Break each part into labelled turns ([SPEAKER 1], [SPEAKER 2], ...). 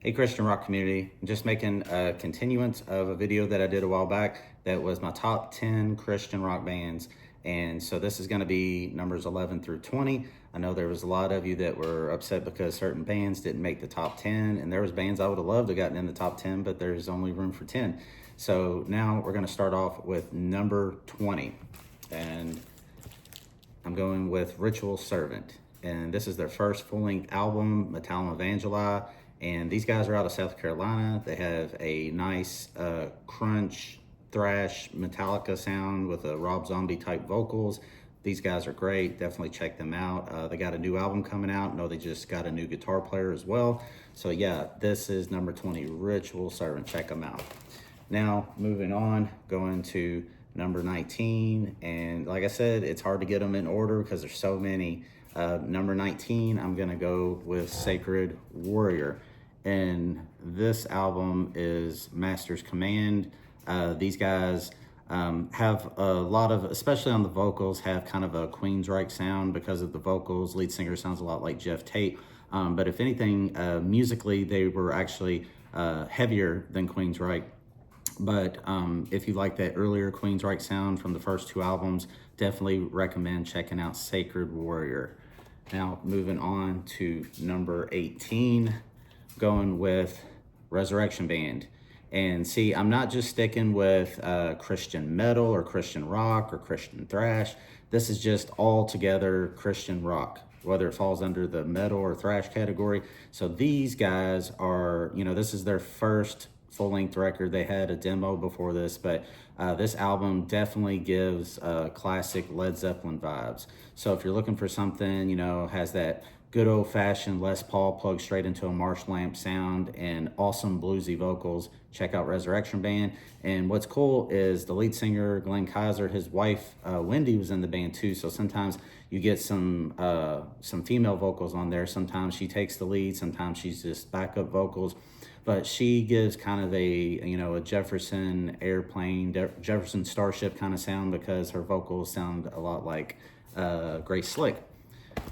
[SPEAKER 1] Hey Christian rock community, I'm just making a continuance of a video that I did a while back that was my top 10 Christian rock bands. And so this is going to be numbers 11 through 20. I know there was a lot of you that were upset because certain bands didn't make the top 10, and there was bands I would have loved to have gotten in the top 10, but there's only room for 10. So now we're going to start off with number 20. And I'm going with Ritual Servant. And this is their first full-length album, Metallum Evangeli. And these guys are out of South Carolina. They have a nice crunch, thrash, Metallica sound with a Rob Zombie type vocals. These guys are great. Definitely check them out. They got a new album coming out. No, they just got a new guitar player as well. So yeah, this is number 20, Ritual Servant. Check them out. Now, moving on, going to number 19. And like I said, it's hard to get them in order because there's so many. Number 19, I'm going to go with Sacred Warrior. And this album is Master's Command. These guys have a lot of, especially on the vocals, have kind of a Queensryche sound because of the vocals. Lead singer sounds a lot like Jeff Tate. But if anything, musically, they were actually heavier than Queensryche. But if you like that earlier Queensryche sound from the first two albums, definitely recommend checking out Sacred Warrior. Now, moving on to number 18, going with Resurrection Band. And see, I'm not just sticking with Christian metal or Christian rock or Christian thrash. This is just all together Christian rock, whether it falls under the metal or thrash category. So these guys are, this is their first full-length record. They had a demo before this, but this album definitely gives classic Led Zeppelin vibes. So if you're looking for something, has that good old-fashioned Les Paul plugged straight into a Marshall amp sound and awesome bluesy vocals, check out Resurrection Band. And what's cool is the lead singer, Glenn Kaiser, his wife, Wendy, was in the band too. So sometimes you get some female vocals on there. Sometimes she takes the lead, sometimes she's just backup vocals. But she gives kind of a Jefferson Airplane, Jefferson Starship kind of sound because her vocals sound a lot like Grace Slick.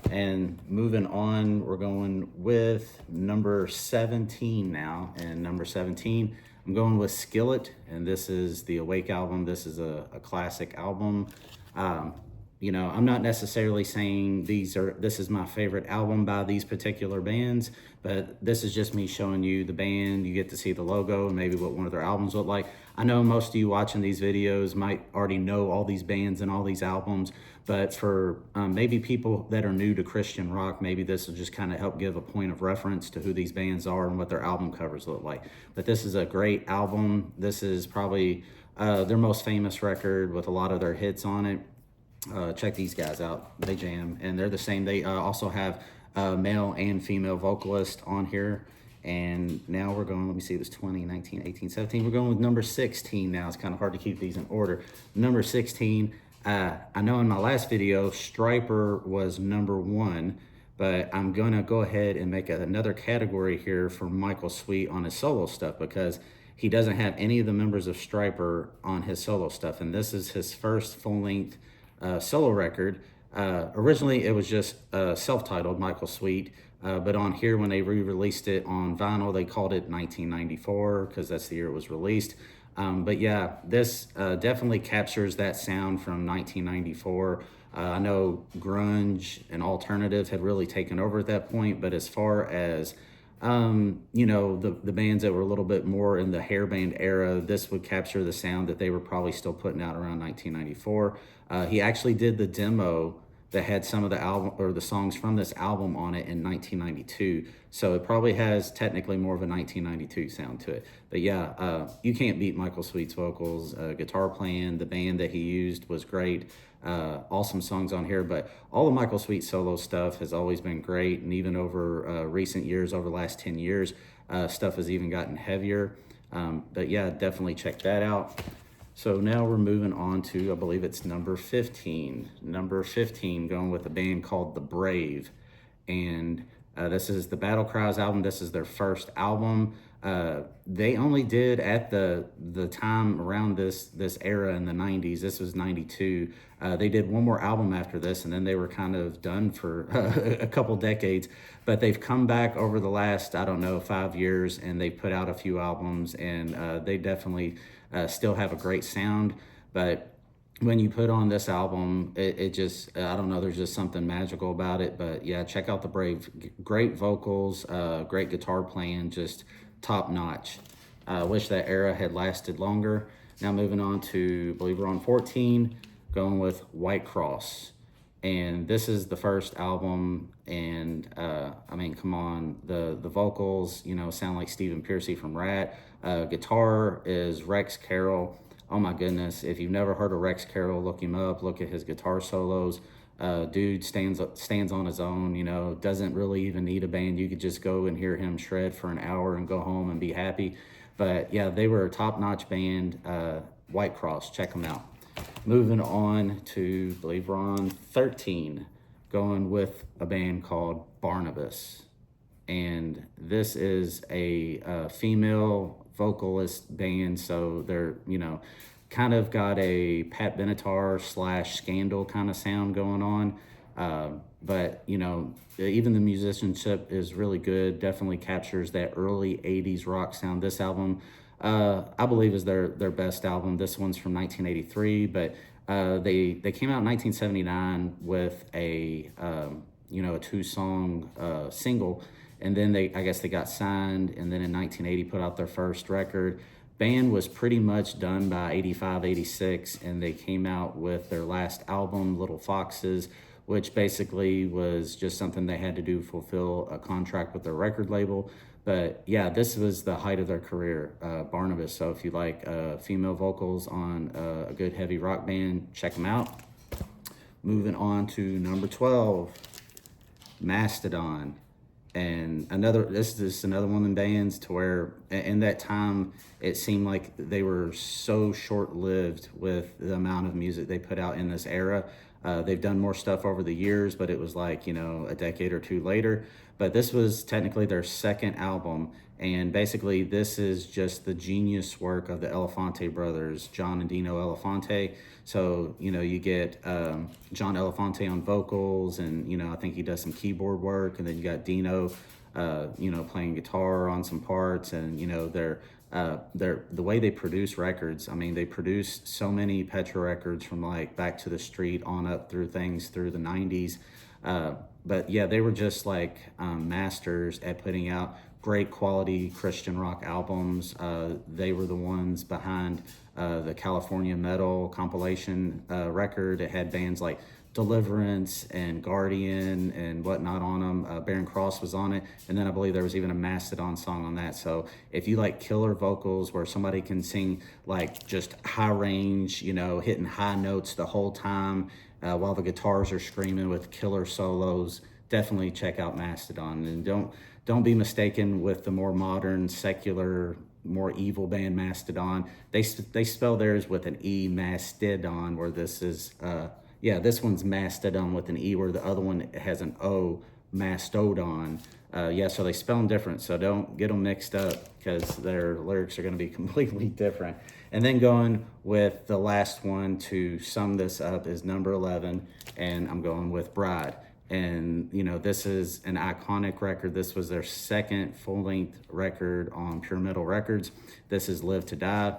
[SPEAKER 1] And moving on, we're going with number 17 now. And number 17, I'm going with Skillet. And this is the Awake album. This is a classic album. I'm not necessarily saying this is my favorite album by these particular bands, but this is just me showing you the band. You get to see the logo and maybe what one of their albums look like. I know most of you watching these videos might already know all these bands and all these albums, but for maybe people that are new to Christian rock, maybe this will just kind of help give a point of reference to who these bands are and what their album covers look like. But this is a great album. This is probably their most famous record with a lot of their hits on it. Check these guys out. They jam, and they're the same. They also have male and female vocalist on here. And now we're going, let me see, it was 20, 19, 18, 17. We're going with number 16 now. It's kind of hard to keep these in order. Number 16, I know in my last video, Stryper was number 1, but I'm going to go ahead and make another category here for Michael Sweet on his solo stuff because he doesn't have any of the members of Stryper on his solo stuff. And this is his first full-length solo record. Originally, it was just self-titled Michael Sweet, but on here, when they re-released it on vinyl, they called it 1994 because that's the year it was released. But yeah, this definitely captures that sound from 1994. I know grunge and alternative had really taken over at that point, but as far as the bands that were a little bit more in the hair band era, this would capture the sound that they were probably still putting out around 1994. He actually did the demo that had some of the album or the songs from this album on it in 1992. So it probably has technically more of a 1992 sound to it. But yeah, you can't beat Michael Sweet's vocals, guitar playing. The band that he used was great. Awesome songs on here, but all of Michael Sweet solo stuff has always been great. And even over recent years, over the last 10 years, stuff has even gotten heavier. But yeah, definitely check that out. So now we're moving on to, I believe it's number 15. Number 15, going with a band called The Brave. And This is the Battle Cries album. This is their first album. They only did at the time around this era in the 90s. This was 92. They did one more album after this, and then they were kind of done for a couple decades. But they've come back over the last, I don't know, 5 years, and they've put out a few albums, and they definitely still have a great sound. But when you put on this album, it just, I don't know, there's just something magical about it. But yeah, check out the Brave. Great vocals, great guitar playing, just top notch. I wish that era had lasted longer. Now moving on to, I believe we're on 14, going with White Cross. And this is the first album, and I mean, come on, the vocals, you know, sound like Stephen Pearcy from Rat. Guitar is Rex Carroll. Oh my goodness, if you've never heard of Rex Carroll, look him up, look at his guitar solos. Dude stands on his own, you know, doesn't really even need a band. You could just go and hear him shred for an hour and go home and be happy. But yeah, they were a top-notch band. White Cross, check them out. Moving on to, I believe we're on 13, going with a band called Barnabas. And this is a female vocalist band, so they're, you know, kind of got a Pat Benatar / Scandal kind of sound going on. But, you know, even the musicianship is really good, definitely captures that early 80s rock sound. This album, I believe, is their best album. This one's from 1983, but they came out in 1979 with a, you know, a 2-song single. And then I guess they got signed, and then in 1980 put out their first record. Band was pretty much done by 85, 86, and they came out with their last album, Little Foxes, which basically was just something they had to do, fulfill a contract with their record label. But yeah, this was the height of their career, Barnabas. So if you like female vocals on a good heavy rock band, check them out. Moving on to number 12, Mastodon. And this is another one of them bands to where in that time it seemed like they were so short-lived with the amount of music they put out in this era. They've done more stuff over the years, but it was like, you know, a decade or two later. But this was technically their second album, and basically this is just the genius work of the Elefante brothers, John and Dino Elefante. So, you know, you get John Elefante on vocals, and, you know, I think he does some keyboard work, and then you got Dino, you know, playing guitar on some parts, and, you know, they're the way they produce records. I mean, they produce so many Petra records from like Back to the Street on up through things through the 90s. But yeah, they were just like masters at putting out great quality Christian rock albums. They were the ones behind the California Metal compilation record. It had bands like Deliverance and Guardian and whatnot on them. Barren Cross was on it, and then I believe there was even a Mastodon song on that. So if you like killer vocals where somebody can sing like just high range, you know, hitting high notes the whole time while the guitars are screaming with killer solos, definitely check out Mastodon. And don't be mistaken with the more modern, secular, more evil band Mastodon. They spell theirs with an E, Mastodon, where this is yeah, this one's Mastodon with an E, where the other one has an O, Mastodon. Yeah, so they spell them different, so don't get them mixed up because their lyrics are going to be completely different. And then going with the last one to sum this up is number 11, and I'm going with Bride. And, you know, this is an iconic record. This was their second full-length record on Pure Metal Records. This is Live to Die.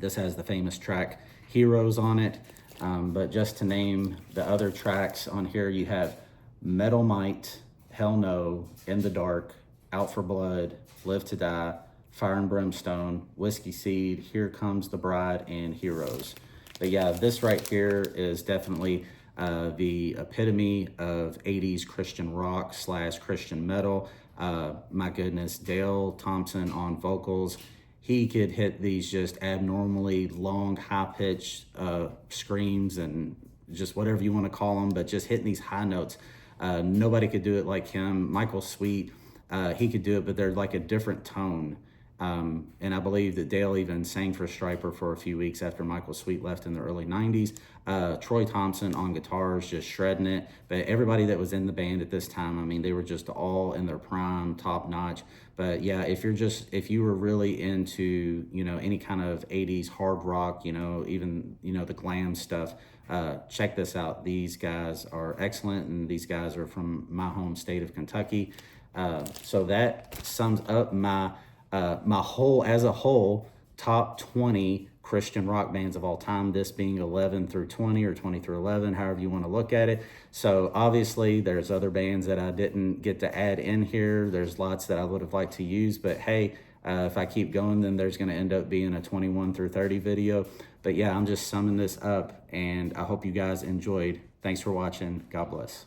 [SPEAKER 1] This has the famous track Heroes on it. But just to name the other tracks on here, you have Metal Might, Hell No, In the Dark, Out for Blood, Live to Die, Fire and Brimstone, Whiskey Seed, Here Comes the Bride, and Heroes. But yeah, this right here is definitely the epitome of 80s Christian rock / Christian metal. My goodness, Dale Thompson on vocals. He could hit these just abnormally long, high-pitched screams and just whatever you want to call them, but just hitting these high notes. Nobody could do it like him. Michael Sweet, he could do it, but they're like a different tone. And I believe that Dale even sang for Stryper for a few weeks after Michael Sweet left in the early 90s. Troy Thompson on guitars, just shredding it. But everybody that was in the band at this time, I mean, they were just all in their prime, top notch. But yeah, if you were really into, any kind of 80s hard rock, even, the glam stuff, check this out. These guys are excellent, and these guys are from my home state of Kentucky. So that sums up my as a whole top 20 Christian rock bands of all time, this being 11 through 20 or 20 through 11, however you want to look at it. So obviously there's other bands that I didn't get to add in here. There's lots that I would have liked to use, but hey, if I keep going, then there's going to end up being a 21 through 30 video. But yeah, I'm just summing this up, and I hope you guys enjoyed. Thanks for watching. God bless.